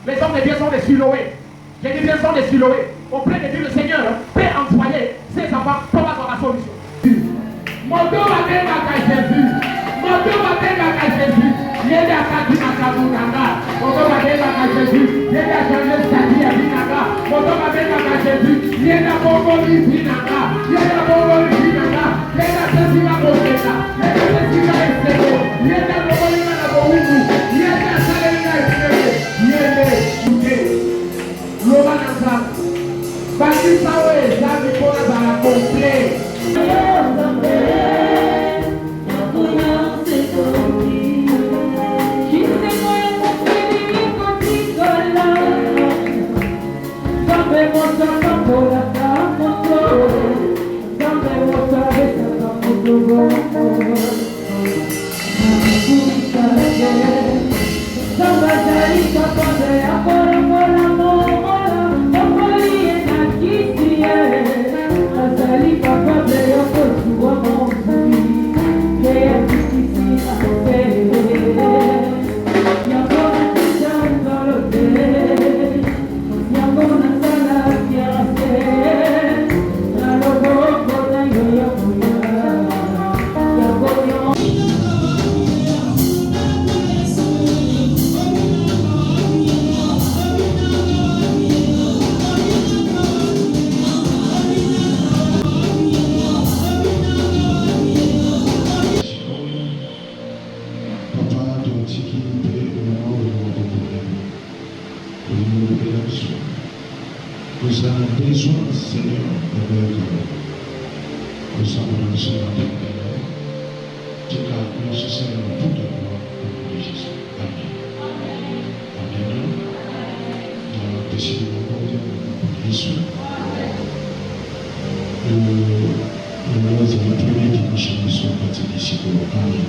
Les hommes de Dieu sont des Siloé. J'ai dit bien sont des Siloé. Auprès de Dieu, le Seigneur peut envoyer ses enfants pour avoir la solution. Mon Dieu va venir à Jésus. Mon Dieu va venir à Jésus. Il est à Kadimakaboukanga. Mon Dieu va venir à Jésus. Il est à Jésus à Binaga. Mon Dieu va venir à Jésus. Il est à Bongoli Binaga. Il est à Bongoli Binaga. Il est à Jésus à Bongeka. Il est à Jésus à Estego. Il est à Bongoli Manaboumou. Il est à Salena Estego. Il est à Lobanasa. Bakisawe, Zami Kona Zara Komple. Nous avons besoin, Seigneur, de leur nous avons besoin de leur tu as nécessairement tout de gloire pour Jésus. Amen. Amen. Nous avons décidé de pour Jésus. Nous avons le premier dimanche de son parti d'ici pour Amen.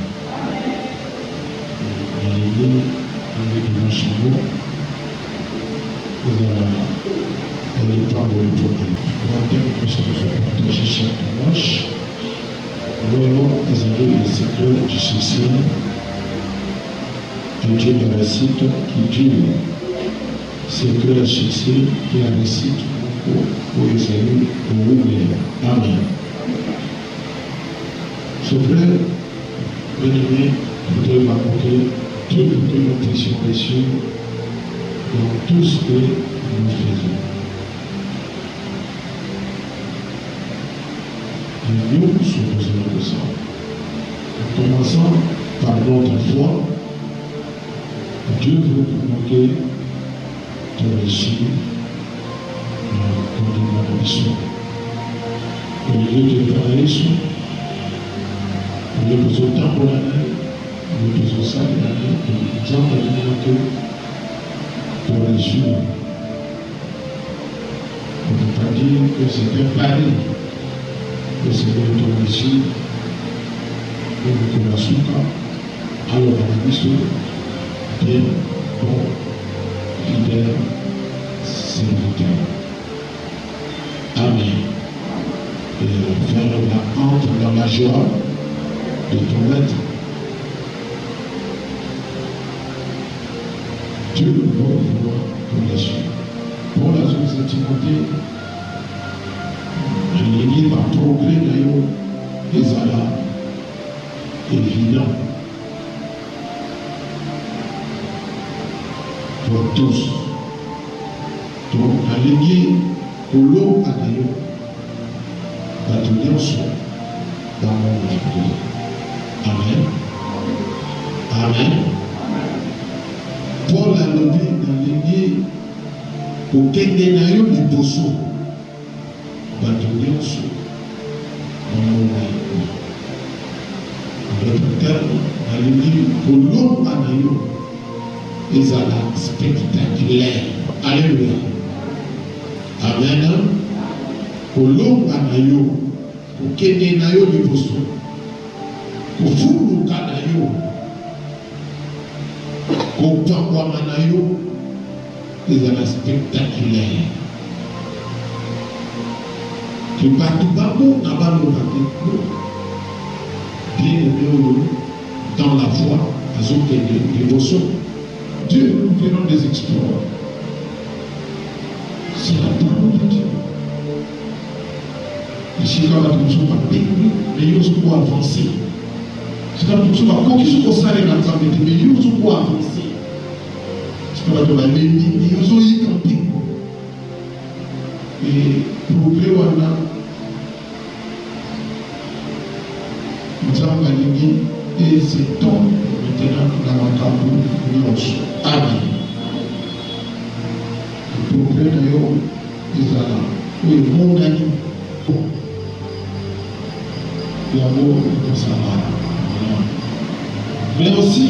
Il est le dimanche nous allons le temps de le tourner. Nous avons partager chaque dimanche. Nous allons examiner les secrets du succès de Dieu de la réussite qui dure. Secret du succès de la réussite pour examiner pour ouvrir. Amen. Ce frère, bien-aimé, voudrait m'apporter toute notre expression dans tout ce que nous faisons. Et nous sommes besoin de ça. En commençant par notre foi, Dieu veut provoquer ton récit dans ton ambition. Au lieu de faire ça, nous besoin de temps pour l'année, nous besoin de ça, nous disons que pour réussir. On ne peut pas dire que c'est préparé, que c'est de réussir, que nous commençons pas. Alors on a dit ça, bien, bon, fidèle, serviteur. Amen. Et faire la honte dans la joie de ton être. Dieu veut voir pour la suite. Pour la suite de Timothée, l'église va progrès d'ailleurs des Allas évident pour tous. Donc, la lignée pour l'eau à d'ailleurs va donner en soi dans mon esprit. Amen. Amen. Paul a levé dans l'église pour qu'il y ait des poissons. Va donner en soi dans mon esprit. En d'autres termes, dans l'église pour l'eau à d'ailleurs, ils ont la spectaculaire. l'air. Alléluia. Amen. Kolonga na yo, kokende na yo liboso, kofuluka na yo, kopangwama na yo, ezala spectaculaire. Que bato bango na baloba te, bien aimé dans la foi, azokende liboso. Dieu, nous verrons des exploits. C'est la parole de Dieu. Ici, quand la personne va payer, mais il y a aussi pour avancer. C'est quand la personne va quoi qu'il soit ça, mais il y a aussi pour avancer. C'est quand la personne va mais il y a aussi campé. Et progrès, on a nous avons gagné et c'est temps maintenant dans la campagne. Amen. Le progrès d'ailleurs, Israël, oui, mon ami. L'amour de sa mère. Mais aussi,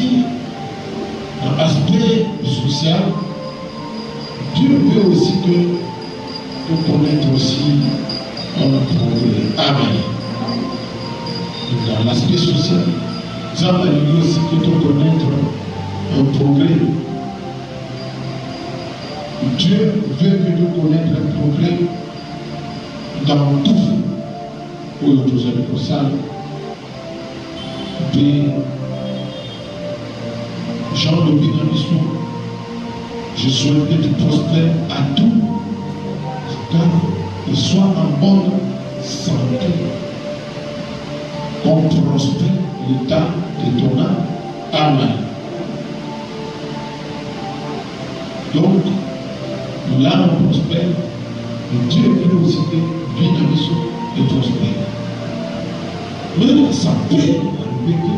dans l'aspect social, Dieu veut aussi que nous connaissions aussi un progrès. Amen. Dans l'aspect social, ça veut dire aussi que nous connaissions un progrès. Dieu veut que nous connaissions un progrès dans tout. Pour le deuxième conseil, puis Jean le Bénamisson, je souhaite que tu prospères à tout, car il soit en bonne santé, qu'on prospère l'état de ton âme. Amen. Donc, l'âme prospère, et Dieu veut aussi que Bénamisson et prospère. Mais ça peut arriver que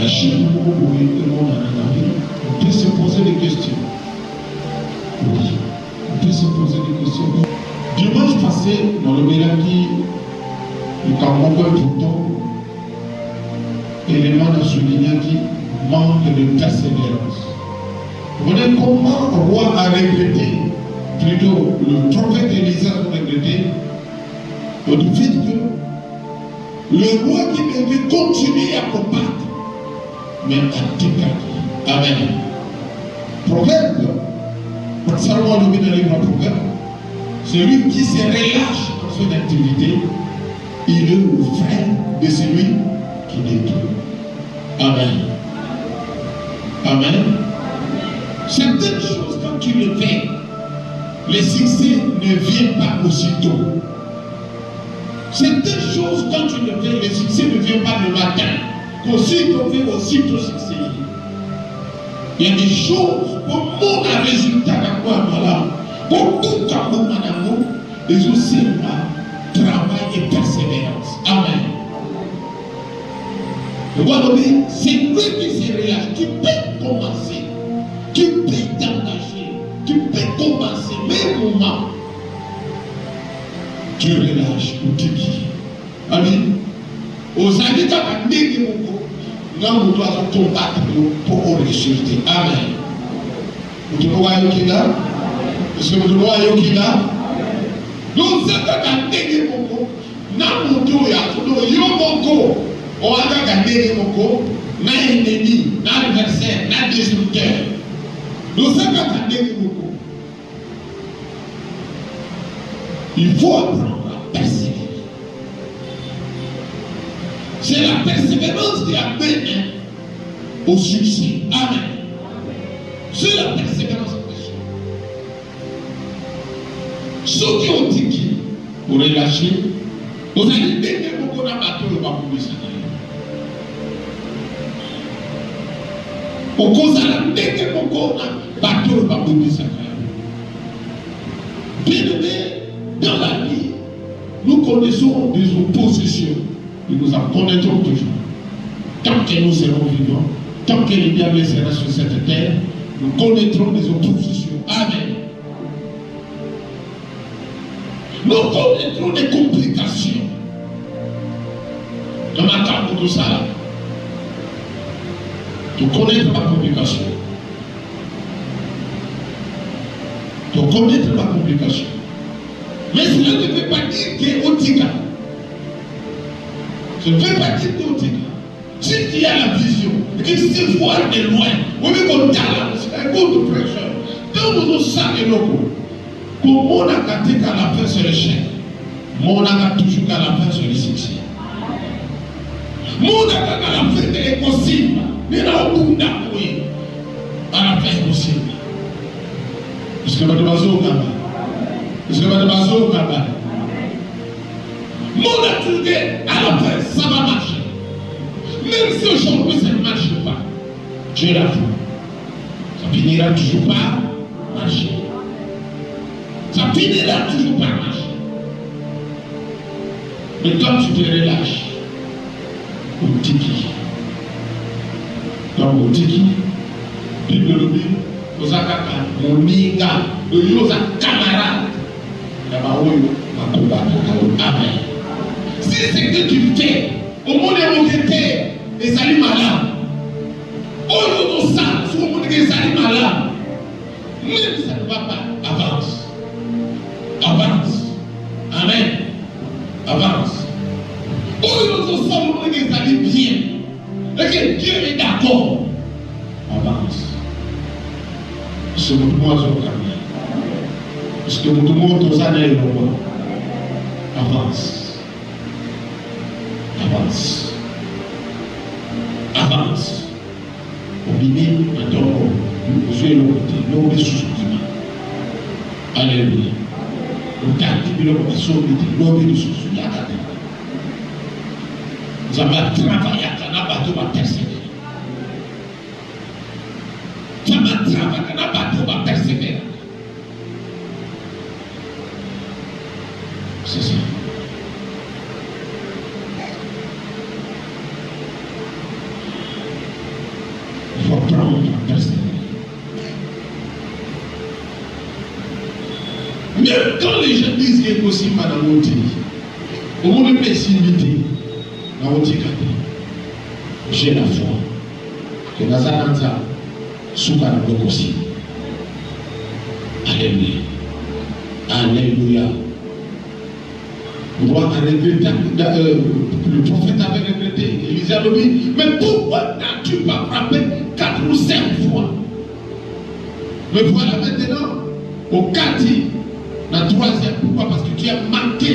à chaque moment où on peut se poser des questions. Oui, on peut se poser des questions. Dimanche passé, dans le Mélaki, le Cameroun pourtant, élément de souligner qui manque de persévérance. Vous voyez comment le roi a regretté, plutôt le prophète Élisée a regretté, au fait que le roi qui devait continuer à combattre, mais a déclaré. Amen. Proverbe, Salomon nous met dans le livre Proverbe, celui qui se relâche dans son activité, il est le frère de celui qui détruit. Amen. Amen. Certaines choses, quand tu le fais, le succès ne vient pas aussitôt. Certaines choses, quand tu le fais, le succès ne vient pas le matin. Qu'aussitôt fait, aussitôt succès. Il y a des choses, pour mon résultat à quoi voilà, pour tout à mon amour, et aussi travail et persévérance. Amen. C'est lui qui se relâche, qui peut commencer, qui peut t'engager, qui peut commencer, même au moment. Tu relâches ou tu dis. Amen. Aux années quand tu as nous dois combattre pour réussir. Amen. Vous devez voir Yokina. Est-ce que vous devez voir Yokina? Nous avons gagné beaucoup. Nous devons Yomoko. On a gagné beaucoup. N'a ennemi, n'a adversaire, n'a destructeur. Nous avons gagné beaucoup. Il faut apprendre à persévérer. C'est la persévérance qui amène au succès. Amen. C'est la persévérance. Ceux qui ont dit qui pour relâcher, vous allez dire beaucoup de bateau le bateau de Satan. Au cause de la dette beaucoup de bateau le bateau de Satan. Bien aimé, dans la vie, nous connaissons des oppositions. Et nous en connaîtrons toujours. Tant que nous serons vivants, tant que le diable sera sur cette terre, nous connaîtrons des oppositions. Amen. Nous connaîtrons des complications. Dans ma table pour tout ça, tu connais ma complication. Donc connaître ma complication. Mais cela ne veut pas dire qu'il est Otika. Ça ne veut pas dire qu'il est Otika. Si tu as la vision, et que tu sais voir de loin, on veut qu'on talent, c'est un coup de pression. Dans nos sacs et locaux, comment on a gâté qu'à la fin sur l'échec, mon a toujours qu'à la fin sur le succès. Mon a qu'à la fin c'est impossible. Mais là, on peut oui. À la fin, c'est possible. Est-ce que votre oiseau au Kaba? Est-ce que votre oiseau au Kaba? Mon a toujours dit, à la fin, ça va marcher. Même si aujourd'hui ça ne marche pas, j'ai la foi. Ça finira toujours par marcher. Ça finira toujours par marcher. Mais quand tu te relâches, au tiki, dans le tiki, Bible le dit, aux akaka, mon niga, de yosa camarade, amen. Si c'est que tu fais, au monde est et salut malade. Oh non, ça, sur le monde est salut malade. Même si ça ne va pas, avance. Avance. Amen. Avance. Oh non, ça, le monde est salut bien. Et que Dieu est d'accord. Avance. C'est votre moiseau carnet. Parce que votre monde aux années est avance. Avance. Avance. Obéir maintenant, nous jouons le côté, nous sommes alléluia. Nous gardons le côté, nous avons travaillé à Kanabato, à persévérer. Nous avons travaillé à Kanabato, à persévérer. C'est ça. Il faut prendre la persévérance. Même quand les gens disent qu'il est possible dans mon pays, au monde de pessimité, dans mon pays, j'ai la foi que Nazaranta souka na bokosi. Alléluia. Alléluia. On doit arrêter, le prophète avait répété, Élisée a dit, mais pourquoi n'as-tu pas frappé 4 ou 5 fois? Me voilà maintenant au 4e, la 3e. Pourquoi? Parce que tu as manqué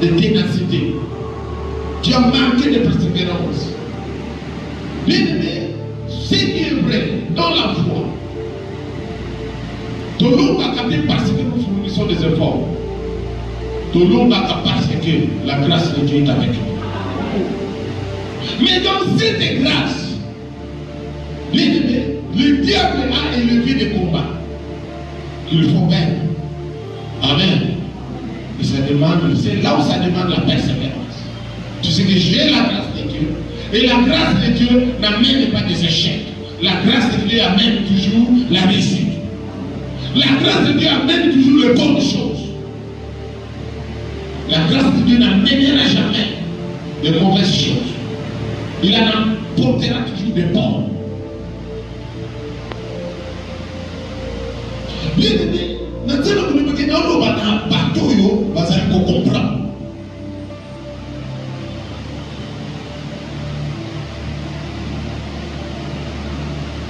de ténacité. Tu as manqué de persévérance. Bien-aimé, ce qui est vrai dans la foi, tout le monde a capté parce que nous fournissons des efforts. Tout le monde a parce que la grâce de Dieu est avec nous. Mais dans cette grâce, le diable a élevé des combats qu'il faut vaincre. Amen. Et ça demande, c'est là où ça demande la persévérance. Tu sais que j'ai la grâce de Dieu. Et la grâce de Dieu n'amène pas des échecs. La grâce de Dieu amène toujours la réussite. La grâce de Dieu amène toujours les bonnes choses. La grâce de Dieu n'amènera jamais de mauvaises choses. Il en apportera toujours des bonnes. Bien aimé, maintenant que nous mettons dans le bateau, nous allons comprendre.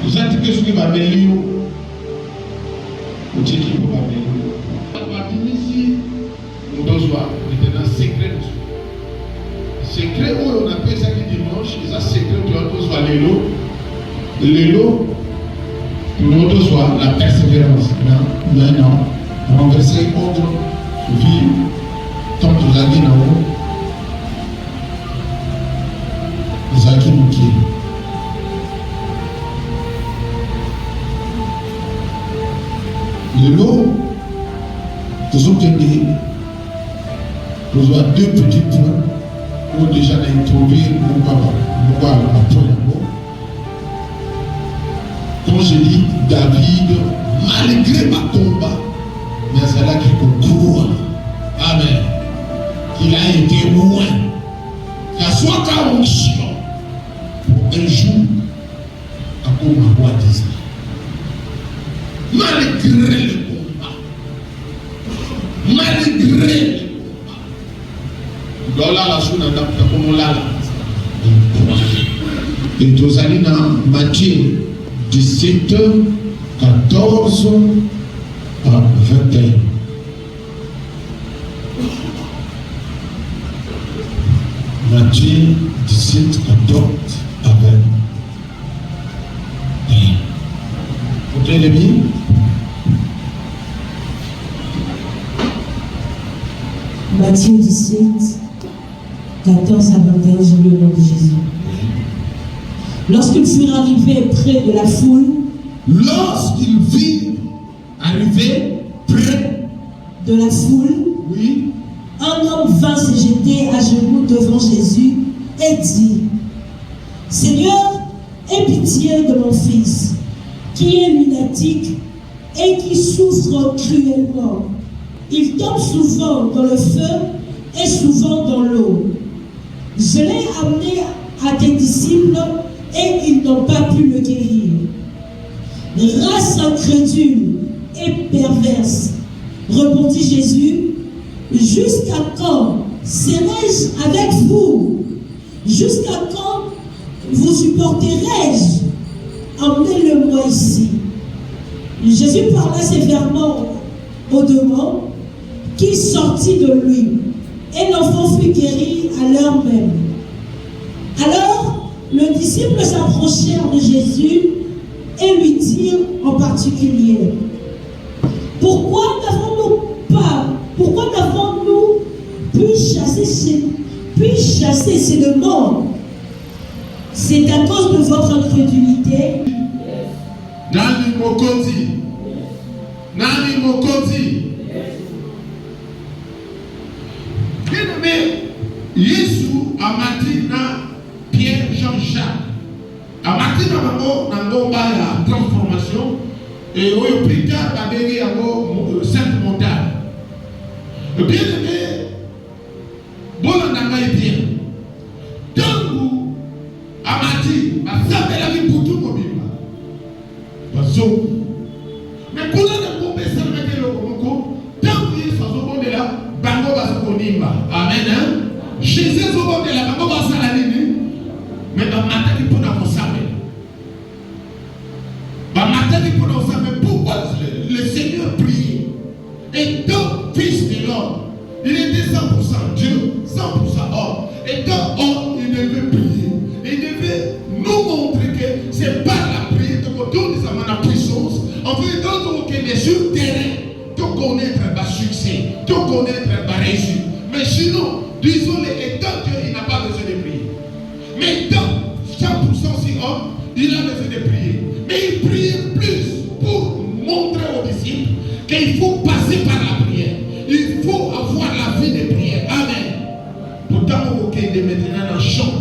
Vous êtes que ce qui va venir, vous dites qu'il va venir. On va venir ici, nous devons être dans le secret. Secret, où on appelle ça le dimanche, c'est un secret que nous devons aller l'eau. L'élo, nous devons la persévérance. Non. Renverser contre vie, tant que vous avez dit là-haut, vous avez qui nous qui. Le lot, nous avons deux petits points où déjà on a introduit pourquoi comme je dis, David, malgré ma combat, mais c'est là qu'il concourt. Amen. Il a été loin. Il a soit qu'à onction pour un jour à comme ma voix disait. Malgré le Et nous allons dans Matthieu 17, 14 à 21. Matthieu 17, 14 à 21. Vous tenez bien? Matthieu 17, 14 à 21, j'ai lu le nom de Jésus. Lorsqu'ils furent arrivés près de la foule, de la foule, oui, un homme vint se jeter à genoux devant Jésus et dit: Seigneur, aie pitié de mon fils, qui est lunatique et qui souffre cruellement. Il tombe souvent dans le feu et souvent dans l'eau. Je l'ai amené à tes disciples et ils n'ont pas pu le guérir. Race incrédule et perverse, répondit Jésus, jusqu'à quand serai-je avec vous? Jusqu'à quand vous supporterai-je? Emmenez-le-moi ici. Jésus parla sévèrement aux demandants qui sortit de lui, et l'enfant fut guéri à l'heure même. Alors, les disciples s'approchèrent de Jésus et lui dirent en particulier: Pourquoi n'avons-nous pu chasser ces démons? C'est à cause de votre incrédulité. Nani Mokoti. Bien-aimé, Jésus a menti na Pierre Jean-Jacques. A menti na bango ba la transformation et au plus tard a béni à Sainte Montagne. Bien-aimé, bon nanga est bien. Tangu a menti, a fait la vie pour tout le monde. Mais pour la bombe, ça me met le Congo. Tant que ça se voit de là, Bango va se connaître. Amen. Jésus se voit de là, Bango va se la ligne. Mais dans ma tête, pour nous savoir. Dans ma tête, pour nous savoir pourquoi le Seigneur prie. Et donc, fils de l'homme, il était 100% Dieu, 100% homme. Et donc, homme, il devait prier. Il devait nous montrer que c'est pas la prière que nous avons la puissance. En fait, dans que les sur terrain, tu connaître le succès, tu connaître le réussite. Mais sinon, disons-le, et tant qu'il n'a pas besoin de prier. Mais dans 100% si homme, il a besoin de prier. Mais il prie plus pour montrer aux disciples qu'il faut passer par la prière. Il faut avoir la vie de prière. Amen. Pourtant, vous êtes maintenant dans le champ,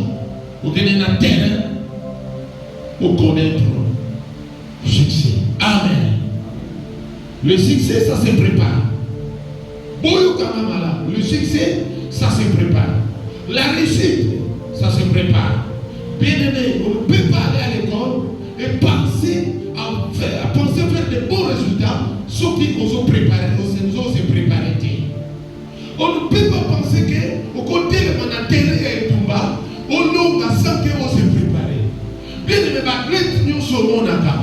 vous êtes dans le terrain, pour connaître le succès. Amen. Le succès, ça se prépare. Le succès, ça se prépare. La réussite, ça se prépare. Bien aimé, on ne peut pas aller à l'école et penser faire de bons résultats, sauf qu'ils ont préparé, nous ont préparé. On ne peut pas penser que, au côté de mon intérêt et tout bas, on a senti qu'on s'est préparé. Bien aimé, la classe sur mon aka.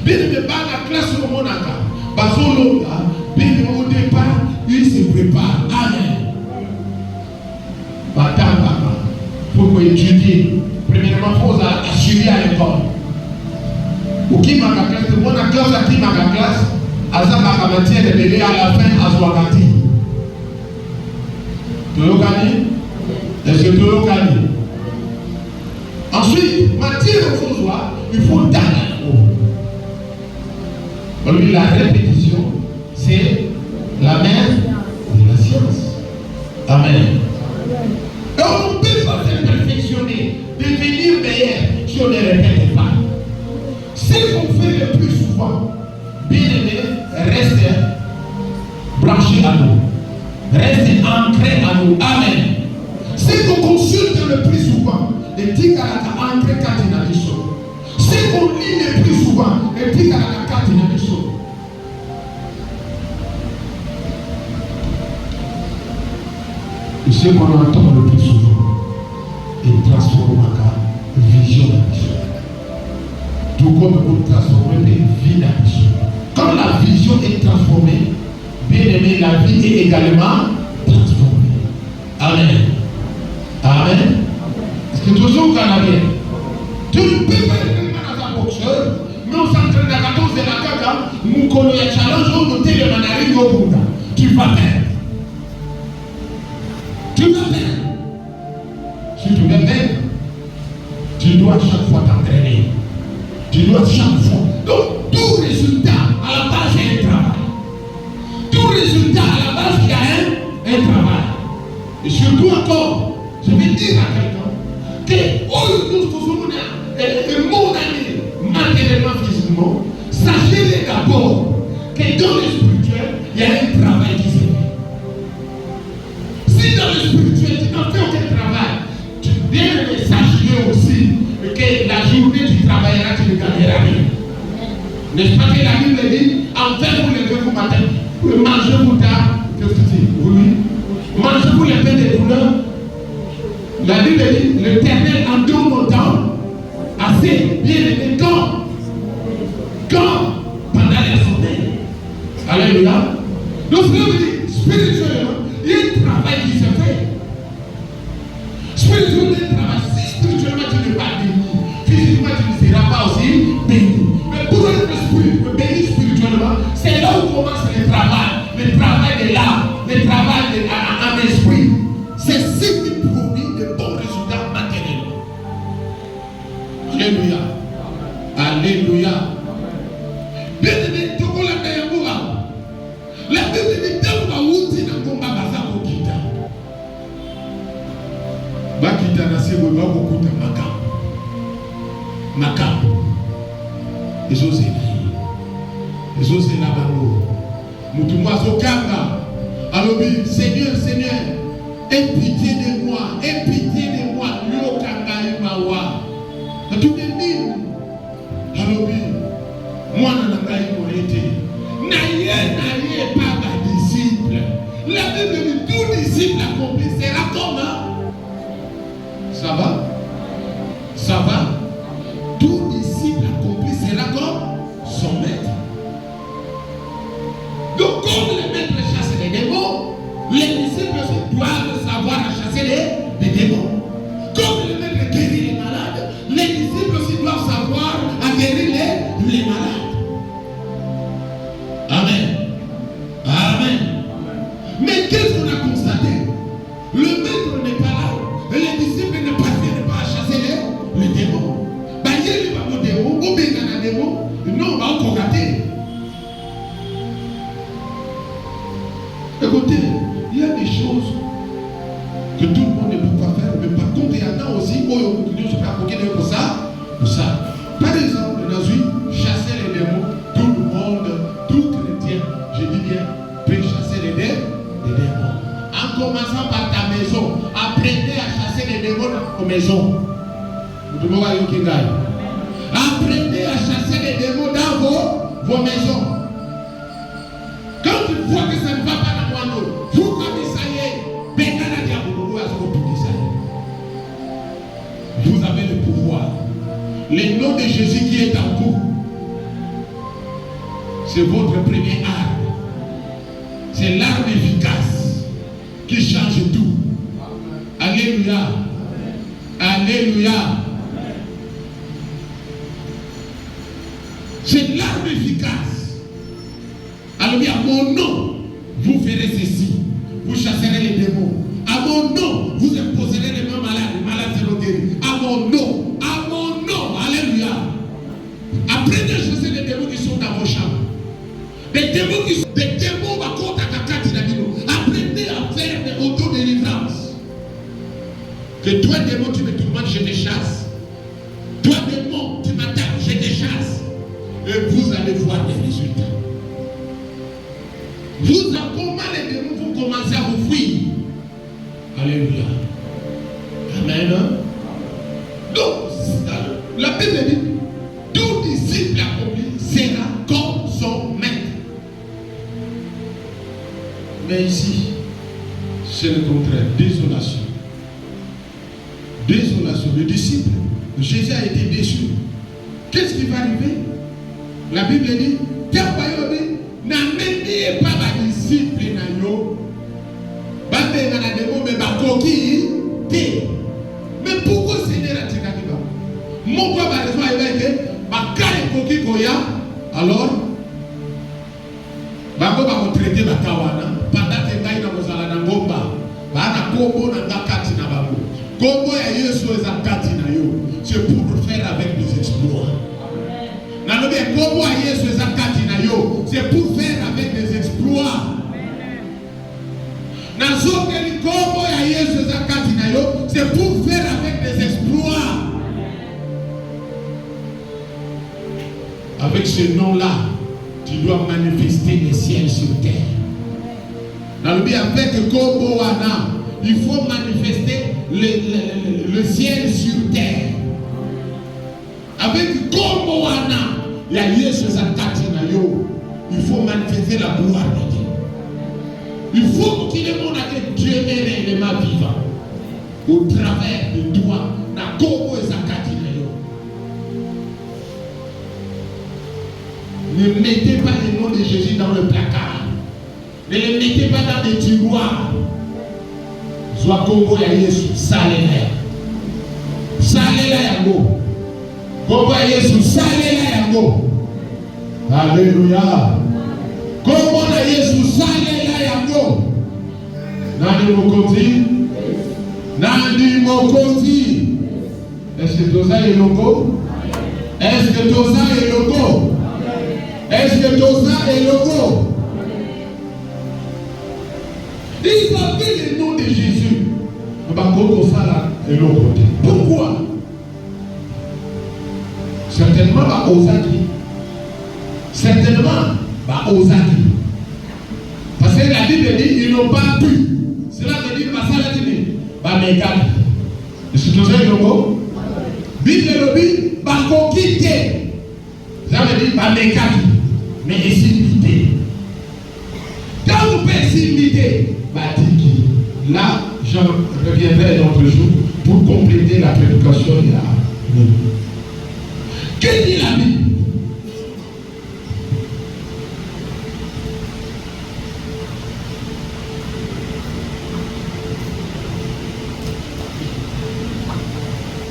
Bien aimé, la classe sur mon aka. Bazolonga, bien aimé, au départ, il se prépare. Amen. Batanga, pour étudier. Premièrement, il faut assurer à l'école. Ou qui m'a la classe, mon classe, à qui m'a la classe, à ça m'a matière de bébé à la fin à Swagati. Tu veux gagner? Est-ce que tu veux gagner? Ensuite, matière au faux, il faut tailler. Lui, la répétition, c'est la mère de la science. Amen. Et on ne peut pas se perfectionner, devenir meilleur si on ne répète pas. Ce qu'on fait le plus souvent, bien aimé, reste branché à nous. Reste ancré à nous. Amen. Ce qu'on consulte le plus souvent, les tikaraka ancré quand il a des choses. Ce qu'on lit le plus souvent, les tikaraka quand il a des choses. Et ce qu'on entend le plus souvent. la vie est également transformée. Amen. Amen. Est-ce que toujours qu'on a bien? Tu ne peux pas être un boxeur, mais on s'entraîne à 14 de la caca, mon collègue challenge, on note le manarine au Bouddha. Tu vas perdre. Tu vas perdre. Si tu veux perdre, tu dois chaque fois t'entraîner. Tu dois chaque fois. Donc, tout résultat, à la base, c'est un travail. Tout résultat, à la base, il y a un travail. Et surtout encore, je vais dire à quelqu'un que, nous faisons un monde matériellement, physiquement, sachez d'abord que dans le spirituel, il y a un travail qui se fait. Si dans le spirituel, tu n'as fait aucun travail, tu viens de sacher aussi que la journée tu travailleras, tu ne gagneras rien. N'est-ce pas que la Bible dit, enfin vous levez-vous matin, mangez-vous tard, qu'est-ce que tu dis? Oui. Mangez-vous les pains de douleur. La Bible dit, l'Éternel en donne autant, assez bien aimé quand pendant la sommeil. Alléluia. Donc cela veut dire, spirituellement, il y a un travail qui se fait. Spirituellement, il y a un travail. Si spirituellement tu n'es pas béni, physiquement tu ne seras pas aussi béni. Mais pour être béni spirituellement, c'est là où commence le travail de l'âme, le travail en esprit. C'est ce qui produit de bons résultats matériels. Alléluia. Alléluia. Bien aimé, tout le monde a fait un mouvement. La Bible dit que dans le combat, Bakita na sebo ba kokuta makam ezozela bango mutu mwazo kanga alobi Seigneur aie pitié de moi yo kanga imawa atubeni alobi mwana na ngai morete na ye pas ma disciple. La Bible dit tout disciple accompli sera comme ça va. Tout disciple accompli sera comme son maître. Donc, comme les maîtres chassent les démons, les disciples aussi doivent savoir chasser les démons. Comme les maîtres guérissent les malades, les disciples aussi doivent savoir guérir les malades. Amen. Mais qu'est-ce qu'on a constaté? Le maître n'est pas là. Et les disciples ne parviennent pas à chasser les démons. Il y a des démons, ou bien il y a des démons, non, on va encore rater. Écoutez, il y a des choses que tout le monde ne peut pas faire, mais par contre, il y en a aussi, pour ça. Par exemple, dans une chasser les démons, tout le monde, tout chrétien, je dis bien, peut chasser les démons. En commençant par ta maison, apprenez à chasser les démons aux maisons. Apprenez à chasser les démons dans vos maisons. Quand tu vois que ça ne va pas dans moi, vous comme ça y est, vous avez le pouvoir. Le nom de Jésus qui est en vous, c'est votre premier arme. C'est l'arme efficace qui change tout. Alléluia. Alléluia. C'est l'arme efficace. Alors, à mon nom, vous ferez ceci. Vous chasserez les démons. À mon nom, vous imposerez les mains malades. Les malades seront guéris. À mon nom. Alléluia. Apprenez à chasser les démons qui sont dans vos chambres. Des démons à côté à Kakati Nabino. Apprenez à faire des autodélivrances. Que toi, démon, tu me tourmentes, je te chasse. Toi, démon, tu m'attaques, je te chasse. Et vous allez voir les résultats. Vous, comment les démons vont commencer à vous fuir. Alléluia. Amen. Donc, la Bible dit, tout disciple accompli sera comme son maître. Mais ici, c'est le contraire. Désolation. Le disciple, Jésus a été déçu. Qu'est-ce qui va arriver? La Bible dit, n'amenez pas ma disciple oyo babenga na demo mais bakoki te. Mais pourquoi Seigneur a tiré là? Mon quoi va raison avec que bakale koki koya alors bango ba ko traiter bakawana pendant que ngai na mozala na ngomba bana kombo na ngakati na bango. Kombo ya Yesu ezakati na yo. C'est pour faire avec des exploits. Nalobi kombo ya Yesu ezakati na yo. C'est pour faire avec des exploits. Nazokeli kombo ya Yesu ezakati na yo. C'est pour faire avec des exploits. Avec ce nom-là, tu dois manifester les ciels sur terre. Nalobi avec kombo wana, il faut manifester le ciel sur terre. Avec kombo wana, il y a Yesu zakati na yo. Il faut manifester la gloire de Dieu. Il faut qu'il y ait mon que Dieu est réellement vivant. Au travers de toi, na kombo zakati na yo. Ne mettez pas le nom de Jésus dans le placard. Ne le mettez pas dans des tiroirs. Soit kombo ya Yesu salela. Salela yango. Kombo ya Yesu salela yango. Alléluia. Kombo ya Yesu salela yango. Nani mokonzi? Nani mokonzi? Est-ce que toza est logo? Est-ce que toza est logo? Est-ce que toza est logo? Ils avaient le nom de Jésus. Pourquoi? Certainement, parce que la Bible dit ils n'ont pas pu. Cela veut dire est-ce que tu sais le mot? Bible dit ça veut dire mais ici limité. Quand vous pouvez s'imiter, là, je reviendrai un autre jour pour compléter la prédication de la nuit. Que dit la Bible?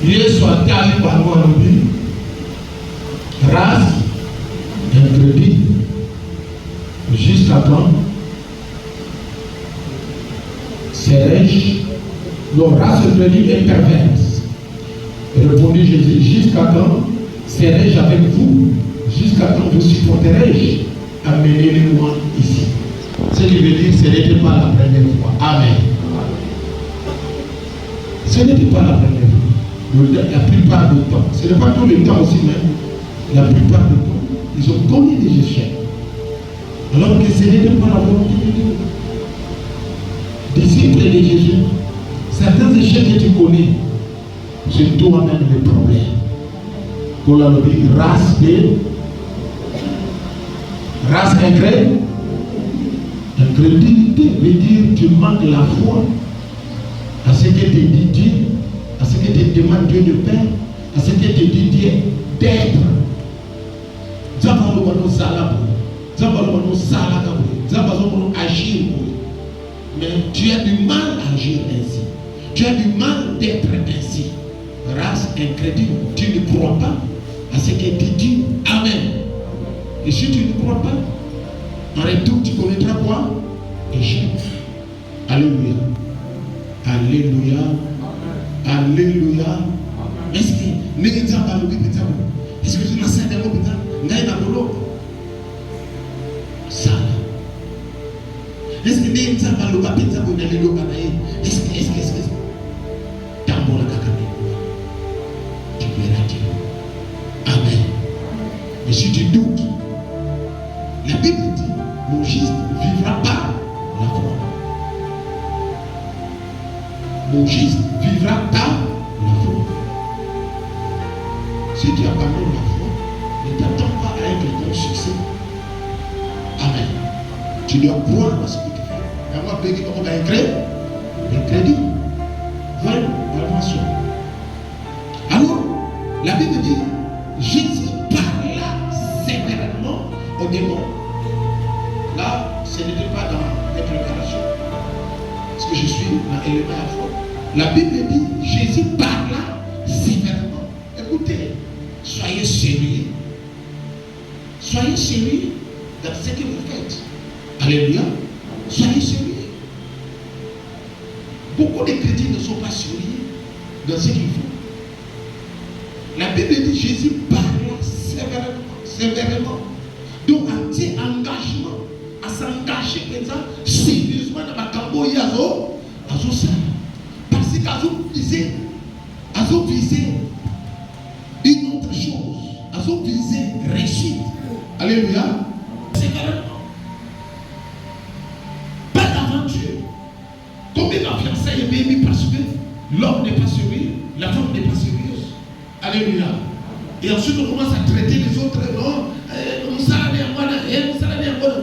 Yesu atali par race, interdit, jusqu'à quand? Serais-je? Nos races interdit et perverse. Répondit Jésus, jusqu'à quand serai-je avec vous? Jusqu'à quand vous supporterai-je? Amenez-les-moi ici. Ce qui veut dire, ce n'était pas la première fois. Amen. Ce n'était pas la première fois. La plupart du temps, ce n'est pas tout le temps aussi, mais la plupart du temps, ils ont connu des échecs. Alors que ce n'était pas la volonté de Dieu. Disciples de Jésus, certains échecs que tu connais, c'est toi-même le problème. Pour la race incrédulité veut dire tu manques la foi à ce que te dit Dieu, à ce que te demande Dieu de faire, à ce que te dit Dieu d'être. Agir. Mais tu as du mal à agir ainsi. Tu as du mal d'être ainsi. Race incrédule, tu ne crois pas à ce que tu dis. Amen. Et si tu ne crois pas, en retour, tu connaîtras quoi? Échec. Alléluia. Alléluia. Alléluia. Est-ce que est-ce que tu m'as dit ça? Est-ce que tu verras Dieu. Amen. Mais si tu doutes, la Bible dit, mon juste ne vivra pas la foi. Mon juste vivra pas la foi. Si tu abandonnes la foi, ne t'attends pas à un quelconque succès. Amen. Tu dois croire à ce que tu fais. Et moi, payer comment tu as un crédit. Voilà, attention. Alors, la Bible dit, Jésus parla sévèrement aux démons. Là, ce n'était pas dans les préparations. La Bible dit, Jésus parla sévèrement. Écoutez, soyez sérieux. Soyez sérieux dans ce que vous faites. Alléluia. Soyez sérieux. Beaucoup de chrétiens ne sont pas sérieux dans ce qu'ils font. La Bible dit Jésus parla sévèrement. Donc, un petit engagement, à s'engager sérieusement dans ma camboya, parce qu'à viser une autre chose, à viser réussite. Alléluia. Sévèrement. Pas d'aventure. Combien de fiançailles est bien mis parce que l'homme n'est pas sérieux, la femme n'est pas sérieuse. Alléluia. Et ensuite on commence à traiter les autres. Non,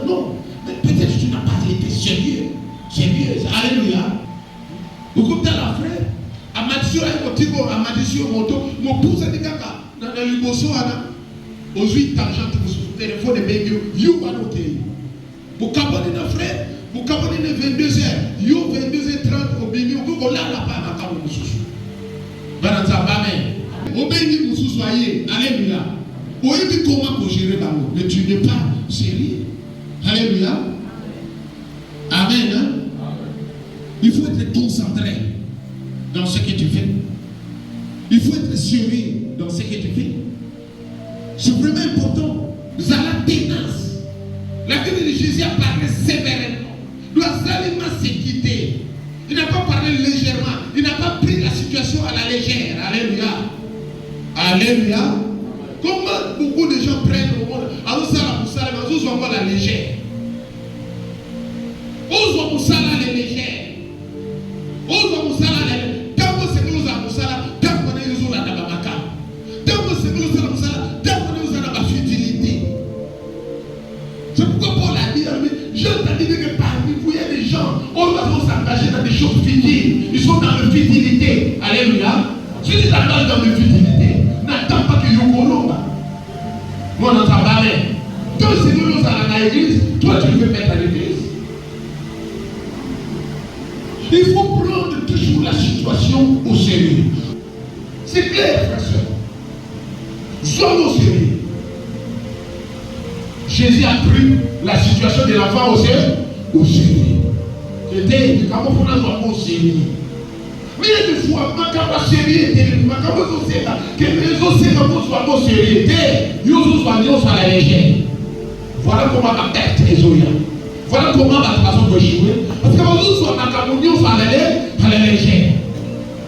non. Mais peut-être que tu n'as pas été sérieux. Sérieuse. Alléluia. Beaucoup de la frère. Amadisio moto. Mon pouce a dit kaka. Dans le liboso ana. Aux 8 tangentes pour se téléphone de baby. You are not there. Vous cabonez nos frères. Vous cabonez les 22h. You 22h30 au baby. Vous go là pas ma cabo mususu. Bananza amen. Au baby mususu aye. Alléluia. Oui, mais comment pour gérer l'amour? Mais tu n'es pas sérieux. Alléluia. Amen. Hein? Il faut être concentré dans ce que tu fais. Il faut être sérieux dans ce que tu fais. C'est vraiment important. Vous avez la ténance. La Bible de Jésus a parlé sévèrement. Nous allons se quitter. Il n'a pas parlé légèrement. Il n'a pas pris la situation à la légère. Alléluia. Alléluia. Comment beaucoup de gens prennent le monde à la légère. La légère. C'est pourquoi Paul a dit, je t'ai dit que parmi vous, il y a des gens, on doit s'engager dans des choses futiles. Ils sont dans la futilité. Alléluia. Si tu t'engages dans la futilité, n'attends pas que Yokolomba. Moi, on entend parler. Toi, si nous sommes à l'église, toi, tu veux mettre à l'église. Il faut prendre toujours la situation au sérieux. C'est clair, frère, soeur. Sois au sérieux. Jésus a pris la situation de l'enfant au sérieux. C'était du camouflage au sérieux. Mais il y a des fois, ma capa sérieux, ma capa sérieux, que les autres soient au sérieux, ils sont à la légère. Voilà comment ma perte est zoya. Voilà comment ma façon de jouer. Parce que les autres sont à la légère.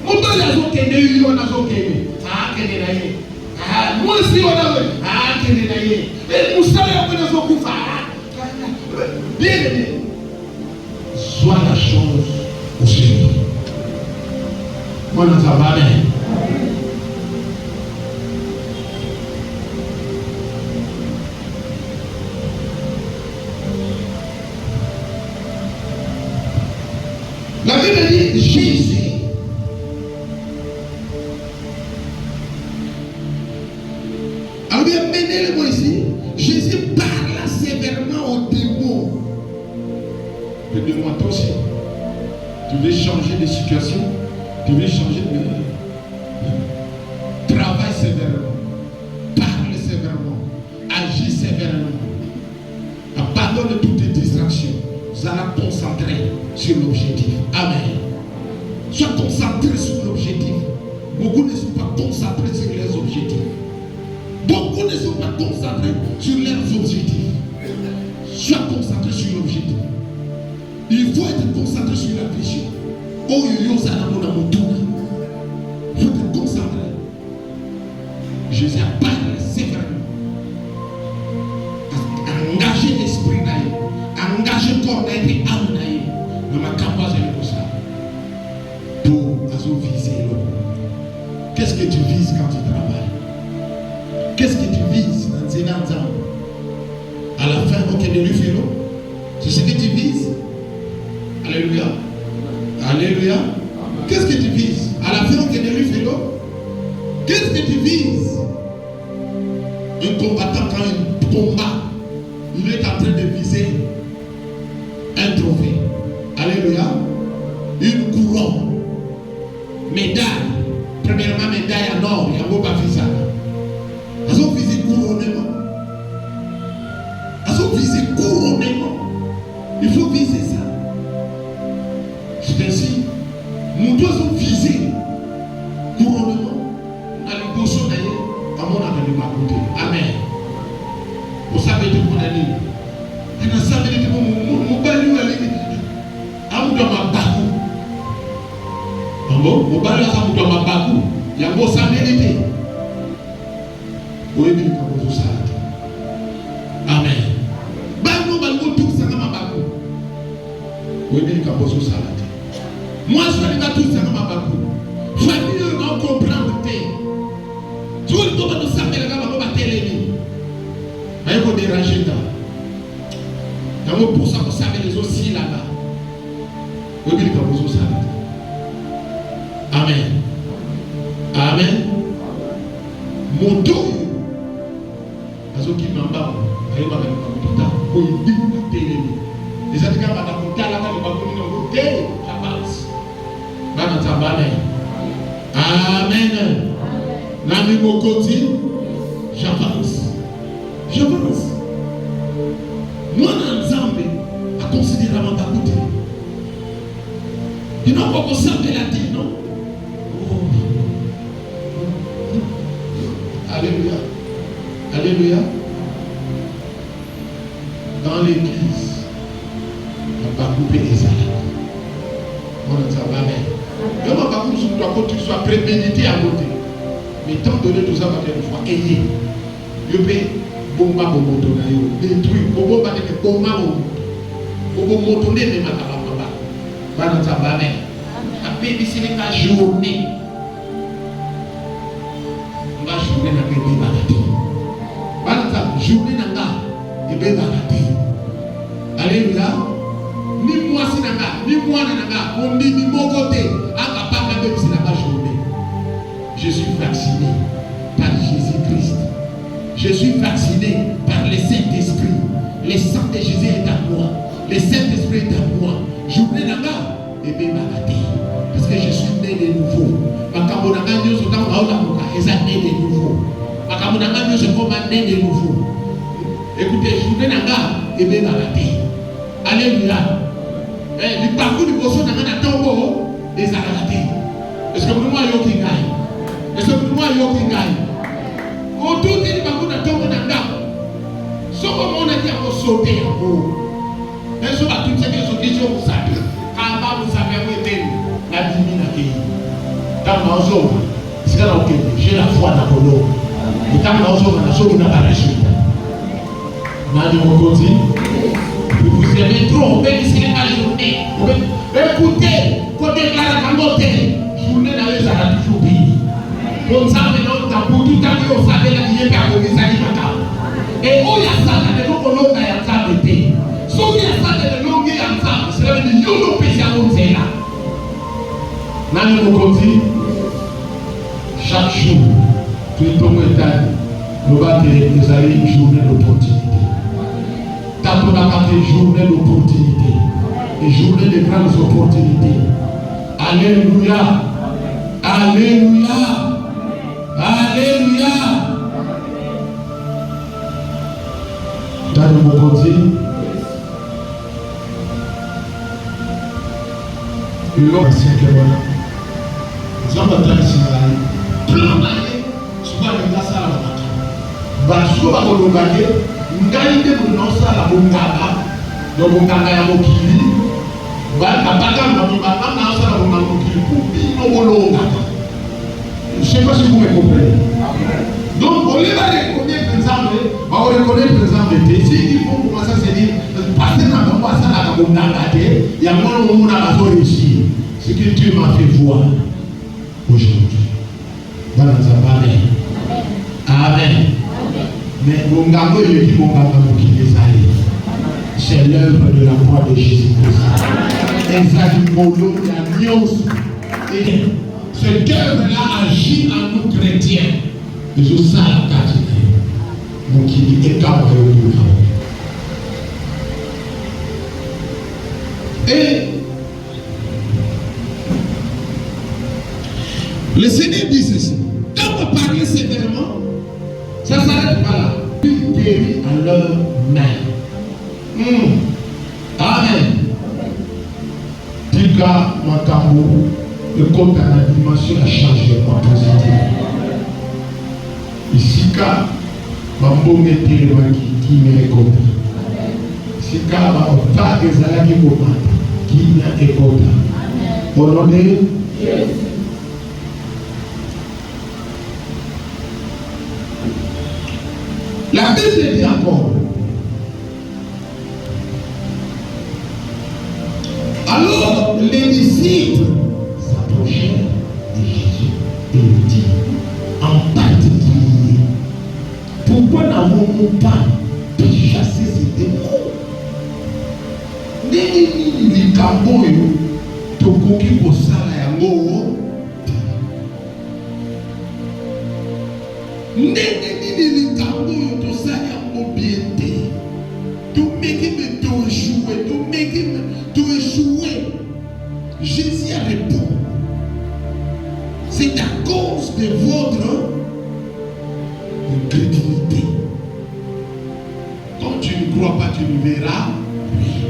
Mon père, il a dit que nous avons moi aussi, on a bien aimé. Sois la chose au sérieux. Moi, nous avons amen. La Bible dit Jésus. Alors bien mené le mot ici, Jésus parla sévèrement aux démons. Le démon toi aussi. Tu veux changer de situation, tu veux changer de travail sévèrement, parle sévèrement, agis sévèrement, abandonne toutes tes distractions. Vous allez concentrer sur l'objectif. Amen. Sois concentré sur l'objectif. Beaucoup ne sont pas concentrés sur les objectifs. Beaucoup ne sont pas concentrés sur leurs objectifs. Sois concentré sur l'objectif. Il faut être concentré sur la vision. Oh, il faut être concentré. Jésus a parlé sévèrement. Engager l'esprit d'ailleurs. Engager le corps d'ailleurs et âme d'ailleurs. Dans ma campagne de ça. Pour viser l'homme. Qu'est-ce que tu vises quand tu travailles? Qu'est-ce que tu vises dans ces ans? À la fin, ok, de lui fait l'eau. C'est ce que tu vises. Alléluia. Alléluia. Qu'est-ce que tu vises? À la fin, ok, de lui fait l'eau. Qu'est-ce que tu vises? Un combattant, quand il combat, il est en train de viser un trophée. Alléluia. Une couronne. couronne. Médaille. Premièrement, médaille en or. Il y a un beau bafisa. Ils ont visé couronnement. Ils ont visé couronnement. Il faut viser ça. C'est ainsi. Nous devons viser couronnement. On a le bosso d'ailleurs. À mon avis, amen. Vous savez de mon ami. Et nous savons que mon balu a un bakou. Mon balu a un bakou. Il y a un beau samedi. Oui, bien, comme vous savez. Amen. Bakou, bakou, tout ça, ma bakou. Oui, bien, comme vous savez. Moi, je ne vais pas tout ça, ma bakou. Famille, on comprend. Tu vois, tu vas nous savoir, tu vas nous télé. Il faut déranger là. D'abord pour ça, vous savez les aussi là-bas. Oui, bien, comme vous savez. Amen. Amen. Mon dos. Parce qu'il m'a pas. Il m'a pas tout ça. Il dit la télé. Les autres gars, madame, vous allez là-bas, vous allez là-bas, j'avance. Amen. Amen. L'ami Mokoti, j'avance. J'avance. Moi, dans Nzambe, à considérer ma côté. Il n'a pas conservé la terre, non? Oh. Alléluia. Alléluia. Dans l'église, on va pas couper les salades. On ne s'en va pas. On va pas couper sur toi quand tu sois prémédité à côté. Mais tant donné tout ça, va faire une fois. Ayez. Je vais bomba moto na yo. Détruire. Bobo va te bomba moto. Bobo moto ne me mata baba. Bana tamba mais. Après ici les la journée. On va journée na bébé balade. Bana tamba journée na nga bébé balade. Alléluia. Ni moi si na nga, ni moi na nga, on dit ni mon côté. Aka pa na bébé c'est la journée. Je suis vacciné par Jésus-Christ. Je suis vacciné par le Saint-Esprit. Le sang de Jésus est en moi. Le Saint-Esprit est en moi. Journée là-bas, et bien parce que je suis né de nouveau. Ma camonanga Dieu se tend à la né de nouveau. Ma camonanga Dieu se comme né de nouveau. Écoutez, journée là-bas, et bien alléluia. Le parcours du bosso n'a pas tombeau des arrêtés. Est-ce que vous voyez qui gagne? Est-ce que vous voyez qui gagne? Autour de l'Ibakou n'a tombe dans l'âme. Ce moment on a dit à vous sauter en haut. Mais ce va toutes ces questions vous savez. Quand vous savez où était la divinité. Dans ma zone, c'est là où j'ai la foi dans le lot. Et quand ma zone, la zone n'a pas la chute. N'a dit mon côté. Vous aimez trop, même si c'est la journée. Écoutez, quand on déclare la montée, journée dans les arrêts toujours pire. Comme ça, maintenant, pour tout à l'heure, on savait la vie par le message. Et où il y a ça, il y a des gens qui ont été. Si il y a ça, il y a des gens qui ont été. C'est la vie de l'eau qui est là. Nous continue. Chaque jour, tout le temps, nous allons une journée d'opportunité. Tant qu'on a une journée d'opportunité. Une journée de grandes opportunités. Alléluia. Alléluia. Alléluia. Dans le mot côté, l'homme c'est que voilà. Nous avons entendu ça. Plan d'aller, souvent les gars ça la matin. Baso ba kolongage, ngainde mon ça la bongaba, donc bongaba ya mokili. Ba kapaka mama na ça la bongaba mokili. Pour no bolonga. Je ne sais pas si vous me comprenez. Donc, on va reconnaître les armes, on va reconnaître les armes. Si il faut commencer à se dire, parce que dans le passage, il y a moins de monde à réussir. Ce que Dieu m'a fait voir aujourd'hui. Voilà, ça va. Amen. Mais mon gars, je dis mon gars, qui est allé. C'est l'œuvre de la croix de Jésus-Christ. Exactement, la nuance. Et cette œuvre-là agit en nous chrétiens. Et je sais la carte. Donc il est capable de faire. Et Le Seigneur dit ceci. Quand vous parlez sévèrement, ça ne s'arrête pas là. Il guérit à leurs mains. Amen. Tika Makambo, le compte à la dimension a changé en positif. Ici, quand Mambo mette le qui me écoute. Ici, quand va des alagi qui me écoute. Au nom de Jésus. La Bible dit encore. Alors les disciples s'approchèrent de Jésus et lui dirent en particulier, pourquoi n'avons-nous pas pu chasser ces démons? Nini likambo yo tokoki kosala yango nini likambo yo tosala yango bien te tomeki me toéchouer. Jésus répond, c'est à cause de votre incrédulité. Quand tu ne crois pas, tu ne verras rien.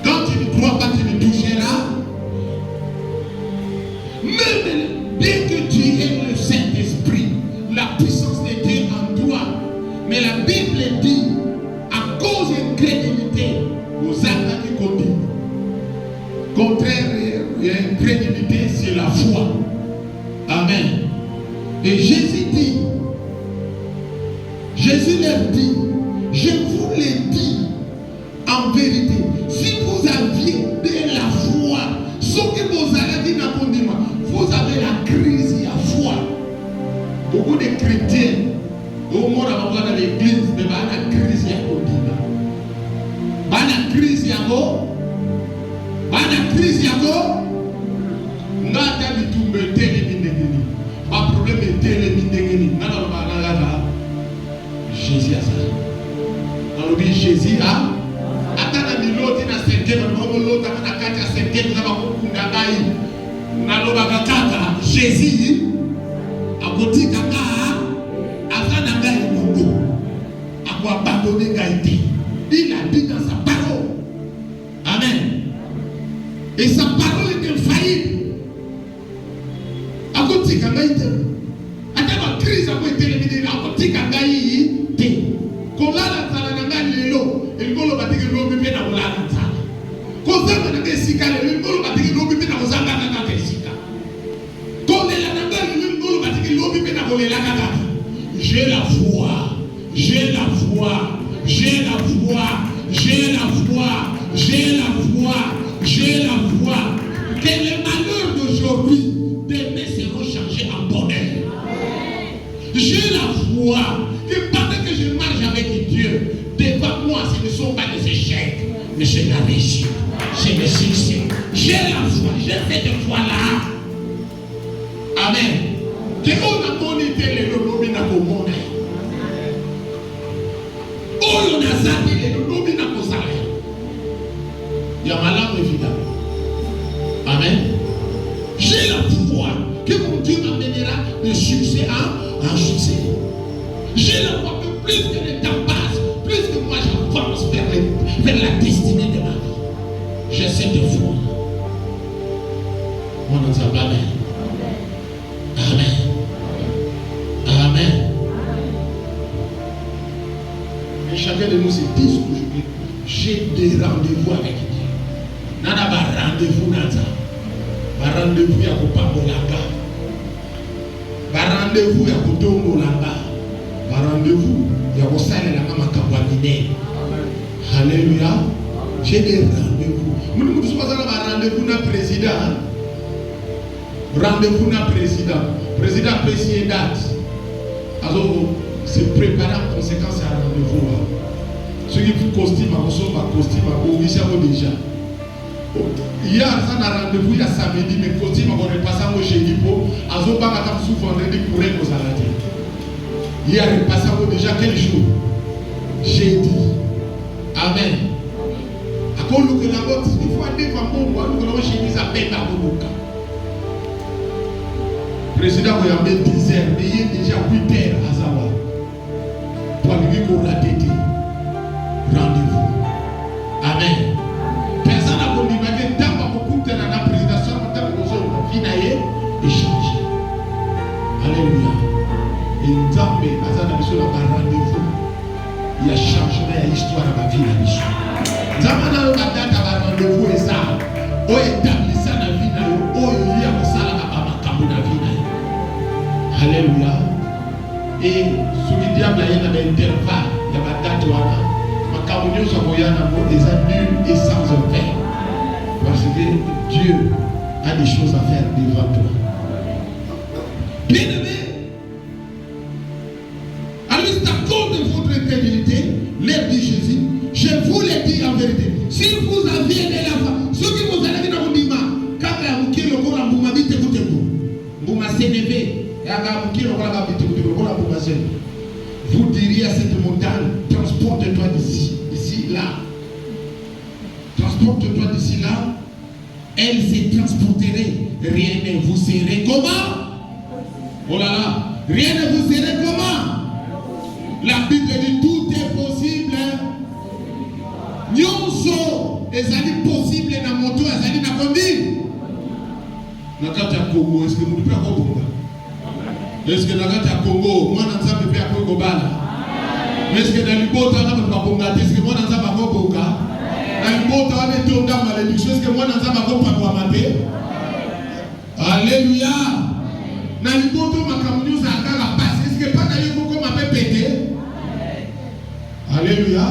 Quand tu ne crois pas, tu ne toucheras. Même bien que tu aies le Saint-Esprit, la puissance de Dieu en toi, mais la Bible dit, à cause de l'incrédulité, vous avez qui continue. Contraire à l'incrédulité, c'est la foi. Amen. Et Jésus leur dit, je vous l'ai dit en vérité, si vous aviez de la foi, ce que vous avez dit dans le monde, vous avez la crise de la foi. Beaucoup de chrétiens, au moins dans l'église, mais il y a la crise de la foi. Il y a la crise de la foi. La crise yako ngata bitumbe tele mindengeni ba problème tele mindengeni nana ba ngata Jésus a ça alobi Jésus a atana miloti na sengema no lota na kati ya sengema na bakunda ngai naloba kaka Jésus akotika ka azana ngai mungu akwa abandonner ngai te. Il a dit dans sa parole. Amen. Et sa parole est infaillible. Akotika ngai te. Ata ba crise ako etelemine akotika ngai te. Kolala tsala na ngai lelo, elingolo batiki lobi pe na kolala tsala. Kozanga na ngai sika lelo, elingolo batiki lobi pe na kozanga na ngai sika. Kolela na ngai elingolo batiki lobi pe na kolela kaka. J'ai la foi. J'ai la foi. J'ai la foi. J'ai la foi. J'ai la foi. J'ai la foi que les malheurs d'aujourd'hui, demain seront changés en bonheur. J'ai la foi que pendant que je marche avec Dieu, devant moi, ce ne sont pas des échecs, mais c'est la réussite, c'est le succès. J'ai la foi, j'ai cette foi-là. Amen. Que on a monité les lobby na komona. On a zappé les lobby na kosala. Il y a malheur évidemment. Amen. J'ai la foi que mon Dieu m'amènera de succès en succès. J'ai la foi que plus que le temps passe, plus que moi j'avance vers la destinée de ma vie. J'ai cette foi. On en dit Amen. Amen. Amen. Et chacun de nous se dit aujourd'hui, j'ai des rendez-vous avec Dieu. Nana ba rendez-vous nata. Ba rendez-vous ya kopambolanga. Ba rendez-vous ya kotombolanga. Ba rendez-vous ya kosalela kama kabwamine. Alléluia. J'ai des rendez-vous. Nous sommes pas rendez-vous na président. Rendez-vous na président. Président peut signer date. Alors se préparer en conséquence à rendez-vous. Ceux qui font costume, on déjà. Hier, ça a rendez-vous il y a samedi, mais costume, on est passé au jeudi pour Azoba Matam sous vendredi pour les arrêter. Hier, il est passé déjà quel jour? Jeudi. Amen. À quoi nous que la vote, il faut aller voir mon bois, nous que l'on chemise à peine à mon boca. président Moyambe 10 heures, mais il est déjà 8 heures à Zawa. Pour lui qu'on l'a dédié. Rendez-vous. Amen. Personne n'a voulu dire tant que beaucoup de la présidence, tant que vous avez échangé. Alléluia. Et nous avons besoin d'un rendez-vous. Il y a changement, il y a histoire dans la vie. Nous avons besoin d'un rendez-vous et ça. On établit ça dans la vie. On y a ça dans la vie. Alléluia. Et ce qui diable a un intervalle, il y a une date. Ma communion soit moyenne des adultes et sans effet. Parce que Dieu a des choses à faire devant toi. Bien-aimé, alors c'est à cause de votre incrédulité, l'air dit Jésus, je vous l'ai dit en vérité. Si vous aviez de la foi, ce que vous allez dans le dima, quand vous avez le corps en bouma, écoutez-vous. Bouma s'élever, et à vous diriez à cette montagne, transporte-toi d'ici là. Transporte-toi d'ici là. Elle se transporterait. Rien ne vous serait comment? Oh là là. Rien ne vous serait comment? La Bible dit tout est possible. Nyonso, ezali possible na moto, ezali na kondi. Na kati ya Congo, est-ce que vous ne pouvez pas comprendre? Est-ce que dans le Congo, moi, je ne sais pas comment est-ce que dans le Bota, est-ce que moi, je ne sais pas comment dans le Bota, est-ce que moi, je ne sais pas comment Alléluia. Dans le Bota, est-ce que pas comment péter? Alléluia.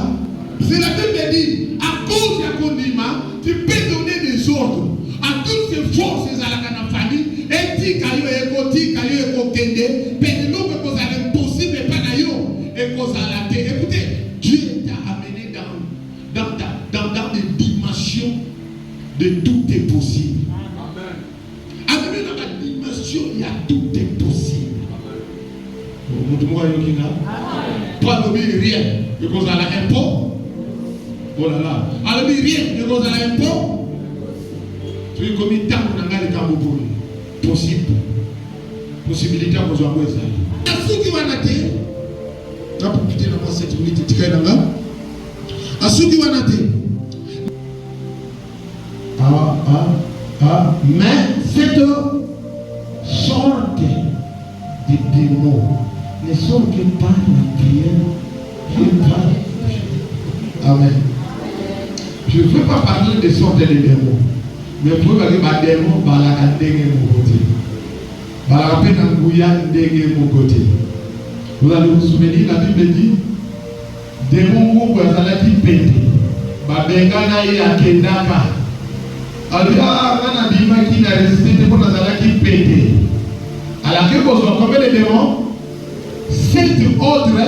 C'est la Bible dit, à cause de Kondima, tu peux donner des ordres à toutes ces forces à la famille. Et dit kayo ekoti kayo ekokende pendant que vous avez possible pas d'ailleurs et vous allez écoutez Dieu t'a amené dans des dimensions de tout est possible. Amené dans la dimension il y a tout est possible. Toi n'oublie rien et vous allez impôt. Oh là là. Alors rien et vous allez impôt. Tu es comme une table dans le camp possible. Possibilité à vous envoyer ça. À ceux qui vont naître, tu as pour quitter dans 7 minutes, tu es là. À ceux qui vont naître. Mais cette sorte de démons ne sont que par la prière et par. Amen. Je ne veux pas parler de sortes de démons. Mais pour que les démons balaka ndenge mon côté. Balaka pena nguya ndenge mon côté. Vous allez vous souvenir, la Bible dit démons ou bazalaki pété. Babengana ya kendaka. Alors kana bima qui n'a résisté pour bazalaki pété. Alors que vous combien de démons? 7 autres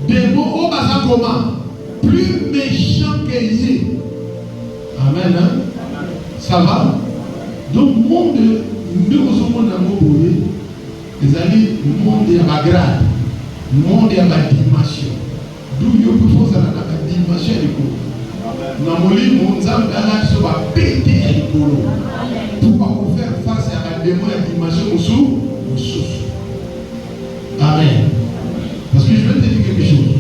démons au bazakoma plus méchants que lui. Amen. Hein? Ça va? Donc, le monde, nous sommes dans le monde, les amis, le monde est à ma grade, le monde est à ma dimension. D'où il faut faire la dimension de l'école. Dans mon lit, mon âme va péter à l'école. Pour faire face à la dimension sous. Amen. Parce que je vais te dire quelque chose.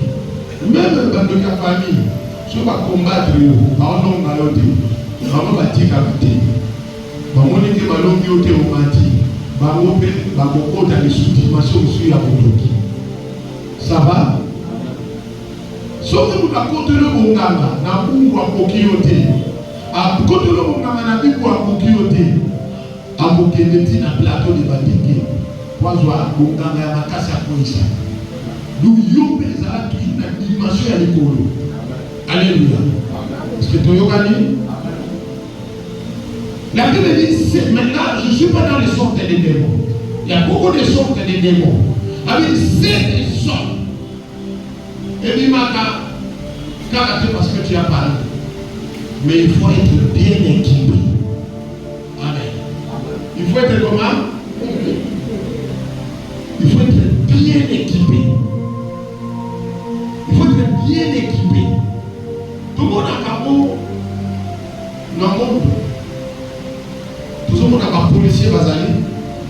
Même dans la famille, si on va combattre, on va Maman bati kapité. Maman n'était pas longue au théomati. Maman beaucoup dans les sous-dimensions sur la motoki. Ça va? Sauf que vous avez côté le monganga, na pour kokiote. À côté le monganga na pour kokiote. À bokendeti na plateau de badingue. Pour voir monganga ya makasi ya koisa. Nous yombe za qui na dimension ya l'école. Alléluia. Est-ce que tu as gagné? La Bible dit, maintenant, je ne suis pas dans les sortes des démons. Il y a beaucoup de sortes de démons. Avec 7 sortes. Et dit, parce que tu as parlé. Mais il faut être bien équipé. Amen. Il faut être comment? Il faut être bien équipé. Il faut être bien équipé. Tout le monde a dans le monde. Tout le monde a un policier basali,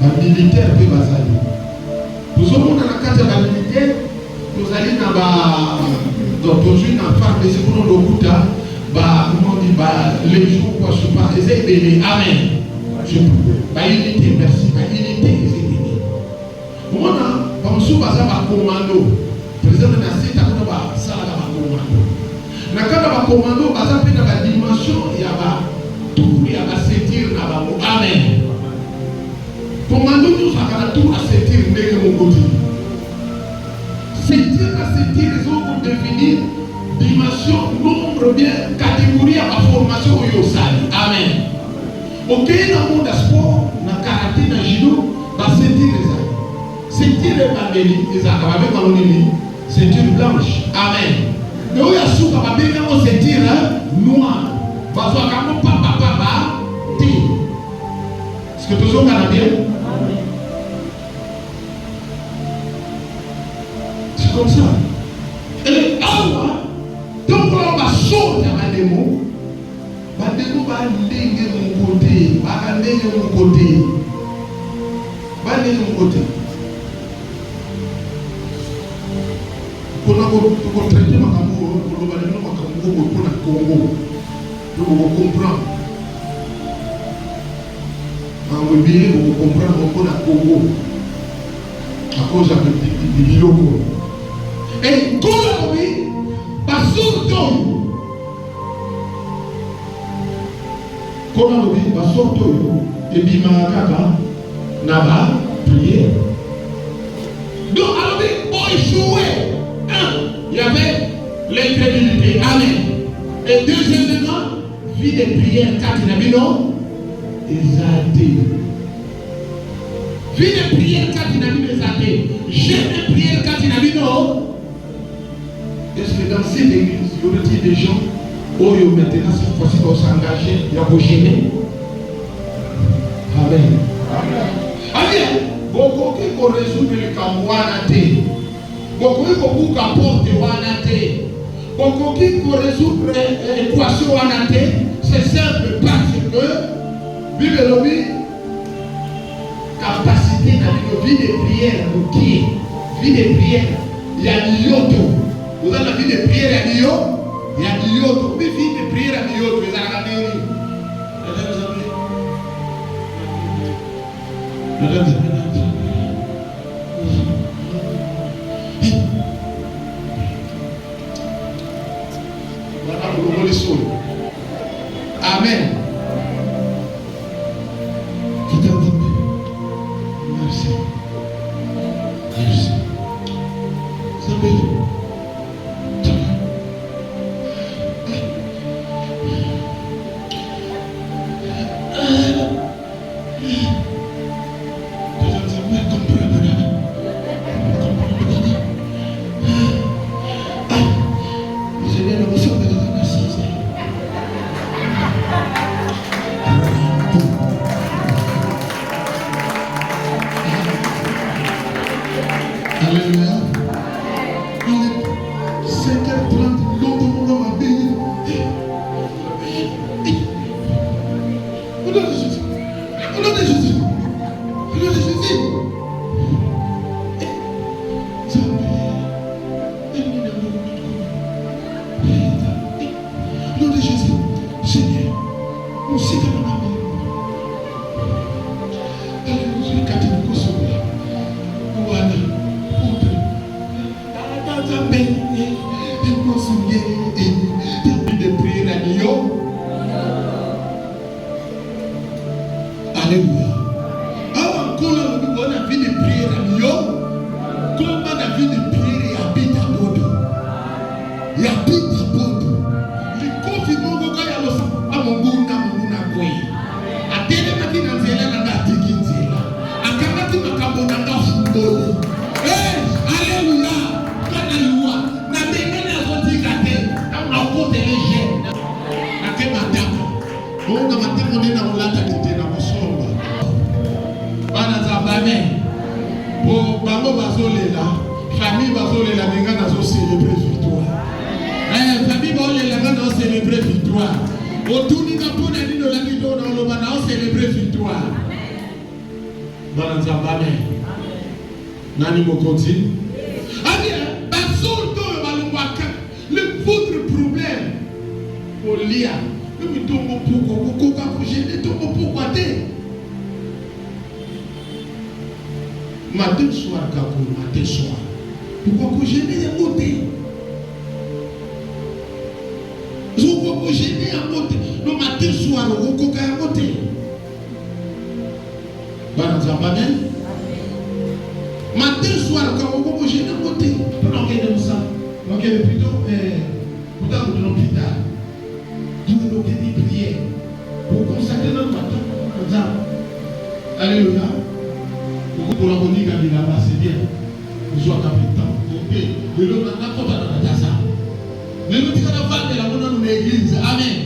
un militaire mpe bazali tozomona na kati ya bamilitaire tozali na tozwi na pharmacie kuna lokuta bamondi balégion kwasupa eza ebele amen baunité merci baunité eza ebele omona bamosusu baza bakomando président na site akona basalaka bakomando na kaka bakomando baza mpe na badimension ya batour ya basentir na bango amen komando nyonso aka na tour asentir ndenge mokoti sentir na sentir ezokodefinir dimension nombre bien catégorie ya baformation oyo osali amen okei na monde ya sport na karate na judo basentir ezali sentir ebandeli ezalaka babengano nini ceinture blanche amen me oyo asuka babengango ceinture noir bazwaka yango papapapa te est-ce que tozongana bien c'est comme ça et awa donc on va sortir bademo bandenge mon côté bakandenge mon côté bandenge mon côté pour traiter ma cambo pour le balayer ma cambo pour la Congo pour comprendre en webile pour comprendre pour la Congo à cause de biloko et tout oui basurto comment on dit basurto et bimakaka naba prière donc alors bon jouer il y avait l'incrédulité amen et deuxièmement vie de prière quand il a mis non exalté vie de prière quand il a mis exalté jeûne de prière quand il a mis non. Est-ce que dans cette église, il y aurait des gens où maintenant cette fois-ci vont s'engager, il y a vos gêner? Amen. Amen. Beaucoup qui vont résoudre le camouanate. Beaucoup qui vont vous apporter wanate. Beaucoup qui vont résoudre l'équation wanate. C'est simple parce que Bible lobby capacité dans une vie de prière pour qui? Vie de prière. Il y a l'yoto. Vous avez la vie de prière à Dieu, il y a Dieu, mais vie de prière à Dieu, vous avez la vie. Voilà pour le sol. Amen. Merci. Merci. Alléluia. Avant qu'on a la vie de prière à Dieu, comment la vie de prière habite à Bodo. Il habite à Bodo. Les confirmons que quand il y a le sang, à mon goût, à mon goût, à quoi. À télé, à qui dans zéla, à la tiki, zéla. À kamati, à kabonanda, football. Alléluia. Alléluia. Na télé, à zoti, gâté. À côté, les jeunes. À quel matin? Bon, dans ma tête, on est dans la tête. Pour Bango Bazolela, famille Bazolela, Nenga n'a célébrer victoire. Famille Bazolela n'a célébrer victoire. Autour du Capon, il y a une victoire dans le Bana, célébrer victoire. Amen. Nani Mokonzi. Votre problème, au lien, nous tombons pour gêner, tombons pour guader. Matin soir, matin soir, pourquoi vous gênez à côté? Pourquoi vous gênez à côté? Le matin soir, vous coca à côté. Amen. Matin soir, quand vous gênez à côté, on regarde ça. Donc, plutôt, pourtant, dans l'hôpital, tout le monde dit prière pour consacrer notre matin comme ça. Alléluia. Pour la bonne là-bas, c'est bien. Nous sommes capitaine. Le lot n'a pas dans la casa. Le lot qui a la bonne dans l'église. Amen.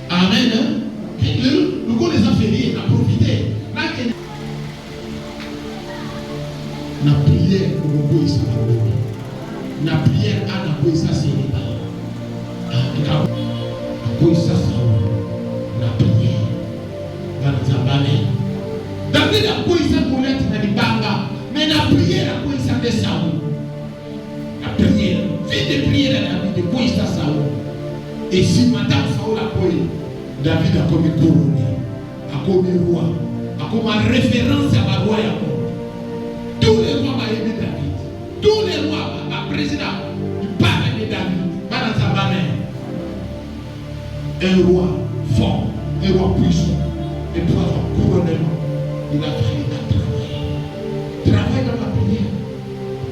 Amen. Nous connaissons férié, à profiter. La prière pour nous, c'est la prière à la poésie, c'est la poésie, la prière. David a poésie pour l'être dans les bangas, mais la prière a poésie de Saoul. La prière, vie de prière à David, de poésie à Saoul. Et si madame Saoul a poésie, David a comme couronné, a comme roi, a comme référence à la roi. Tous les rois ont aimé David. Tous les rois, la président, il parle de David. Un roi fort, un roi puissant, et pour avoir couronnement, il a travaillé dans la prière. Travaille dans la prière.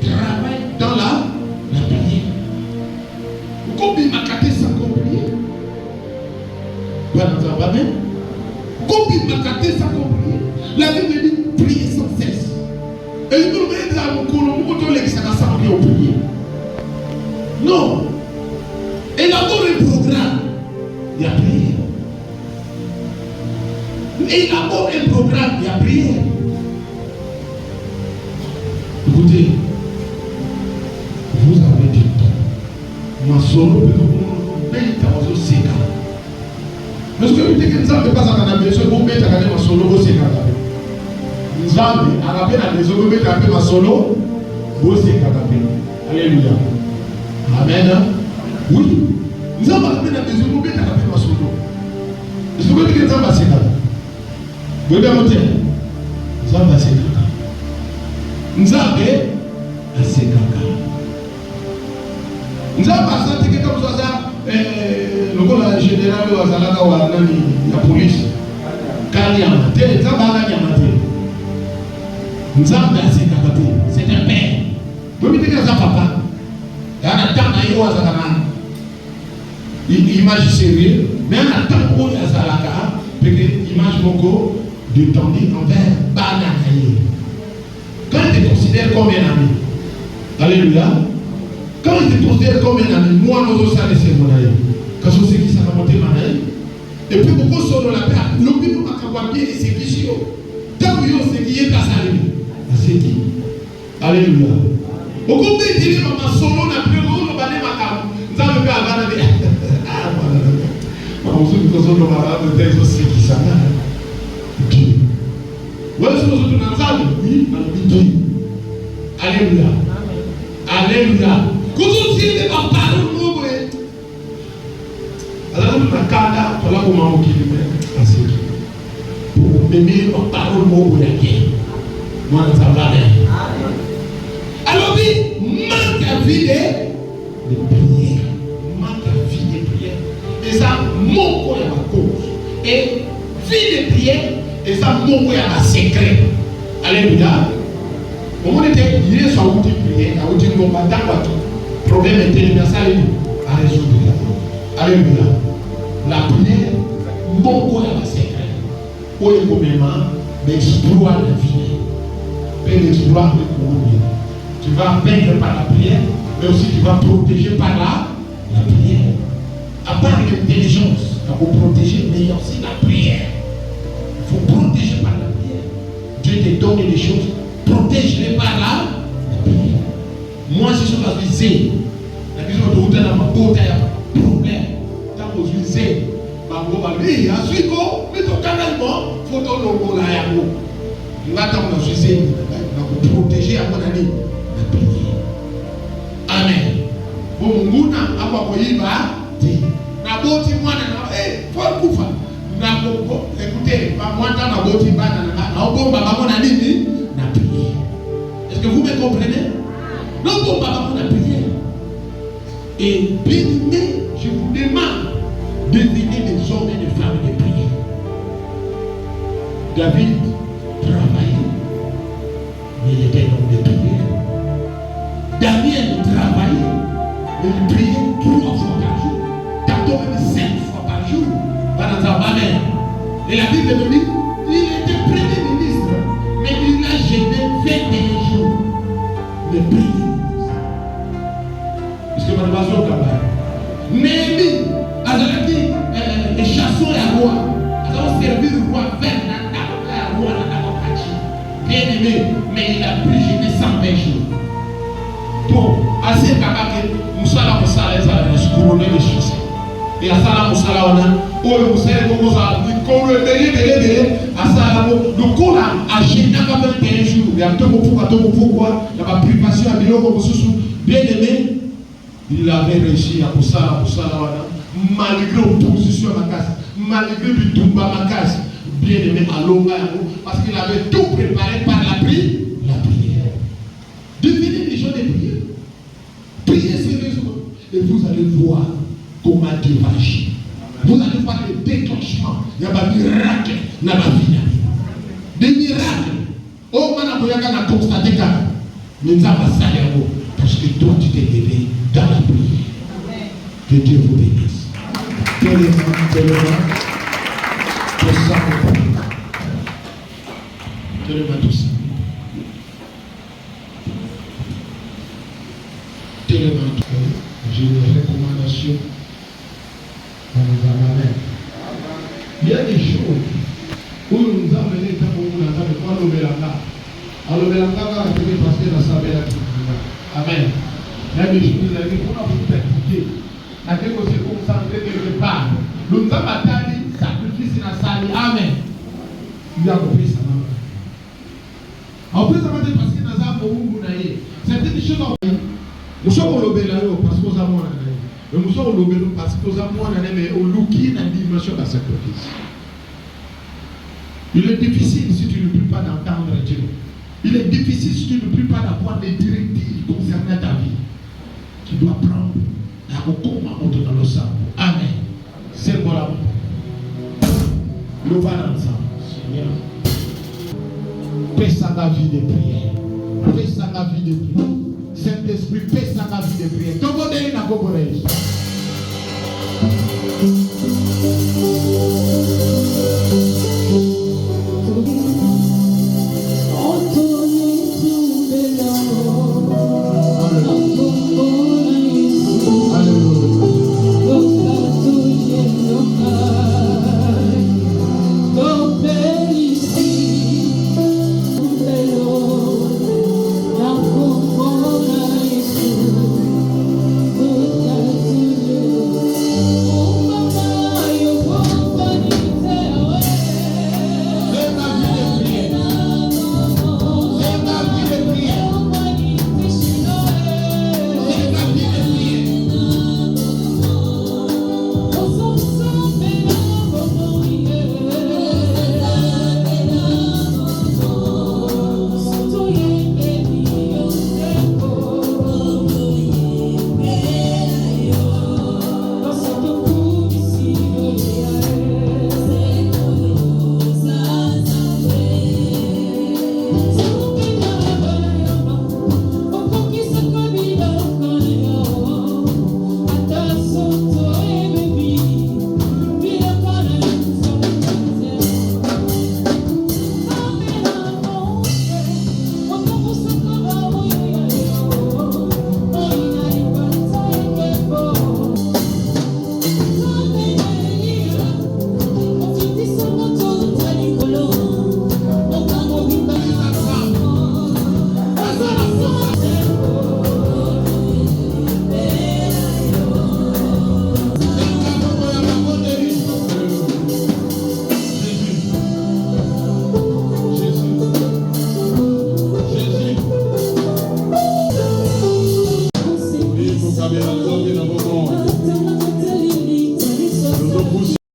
Travaille dans la prière. Combien m'a gâté sans prière? Combien m'a gâté sans prière? La Bible dit prier sans cesse. Et il nous met dans mon colombo, les ça va prier. Non. Élabore un programme. Il y a prière. Élabore un programme. Il y a prière. Écoutez, vous avez du temps. Ma solo peut vous mettre au séca. Parce que vous dites que ça ne peut pas s'attendre à vous mettre à ma solo au séca. Nous avons à la maison, vous mettez à ma solo au séca. Alléluia. Amen. Oui. Nous avons à la maison, vous mettez à ma solo. Est-ce que vous dites que ça va séca? Vous voyez monter. Nous avons à séca. Nous avons à séca. Nous avons passé que comme ça, le général ou la police, quand il y a un thé, nous avons à nous avons à séca. C'est un père. Vous me dites que ça papa. Il y a un temps où il y a image sérieux, mais il y a un temps où il y a une image beaucoup de tendue envers Bananaïe. Quand il te considère comme un ami, alléluia. Quand il te considère comme un ami, moi, nous sommes les mon ami. Quand je sais qui ça va monter mon ami. Et puis, beaucoup sont dans la paix. L'objet nous m'a bien et c'est qui suis. Tant que c'est qui est pas salé. C'est qui. Alléluia. Beaucoup de dire maman solo n'a plus le balai ma cam. Nous avons fait avant de ah voilà. Maman solo nous avons fait c'est qui ça. Dieu. Ouais, c'est nous autres dans ça. Oui, Dieu. Alléluia. Alléluia. Quand on dit de ma parole, alors nous avons cada, voilà comment on dit le ainsi. Pour m'aimer ma parole, mon la guerre. Moi, ça va bien. Alors, oui, manque à vie de prière. Manque à vie de prière. Et ça, mon corps est ma cause. Et vie de prière, et ça, mon corps est ma secret. Alléluia. Au moment où il est sur la route de prière, la route de combattant, le problème est universel à résoudre. Alléluia. La prière, mon corps est ma secret. Au moment mais exploit la vie. Mais l'exploit de couronner. Tu vas vaincre par la prière, mais aussi tu vas protéger par la prière. À part l'intelligence, il faut protéger, mais il y a aussi la prière. Il faut protéger par la prière. Dieu te donne des choses, protège-les par la prière. Moi, je suis dans le zé. La question de route dans ma beauté, il y a un problème. Tant que je suis zé, je suis zé. Mais ton canal, il faut ton logo là. On va protéger à mon ami. Amen. Bon, Mouna, à quoi vous Naboti mwana na faut kufa. Écoutez, pas moi dans naboti bana na bomba baba na nini na prière. Est-ce que vous me comprenez? Non bomba baba na prière. Et bien-aimés, je vous demande de devenir des hommes et des femmes de prière. David travaillait, mais il était un homme de prière. Daniel travaillait, mais il priait 3 fois par jour. Tantôt même 5 fois par jour. Amen. Et la Bible me dit, il était premier ministre, mais il a gêné 21 jours. Le premier ministre. Est-ce que madame Bazou Kaba? Néhémie, Azalaki, et chassons la roi. Alors servir le roi vers la roi bien aimé, mais il a pris gêné 120 jours. Bon, assez capable que Moussala Moussala est couronné de succès. Et à ça, Moussala, on a, oh, le Moussala, comme le délai, à ça, le coup là, à gêné 21 jours. Il y a un peu pourquoi, il y a pas privation à Bilo, comme Soussou, bien aimé, il avait réussi à Moussala, malgré l'opposition à ma casse, malgré le Dumba à ma casse, bien aimé à Longa, parce qu'il avait tout préparé par la prière. Devenez des gens de prière. Priez sérieusement. Et vous allez voir comment Dieu va agir. Vous allez voir le déclenchement. Il y a des miracles dans la vie. Des miracles. Oh, maintenant, vous avez constaté que nous avons salaire parce que toi, tu t'es levé dans la prière. Que Dieu vous bénisse. Tout ça. Tout ça. J'ai une recommandation dans les amènes. Il y a des choses où nous avons mené tant que nous avons pas le Belanga. Alors, le Belanga va être passé dans sa belle activité. Amen. Il y a des choses qui nous avons pratiquées. La chose qui se concentrer quelque part. Nous avons attendu sacrifice dans sa vie. Amen. Il y a compris ça. Après, ça va être parce que nous avons certaines choses. Nous sommes au Belano parce que nous avons un année. Nous sommes au Belano parce que nous avons un année, mais au Luki, dans la dimension de la sacrifice. Il est difficile si tu ne peux pas d'entendre Dieu. Il est difficile si tu ne peux pas d'avoir des directives concernant ta vie. Tu dois prendre la recommande dans le sang. Amen. C'est bon là. Nous allons ensemble. Seigneur. Paix ça la vie de prière. Paix ça la vie de prière. Saint-Esprit, paix ça la vie de prière. Tout le monde est là.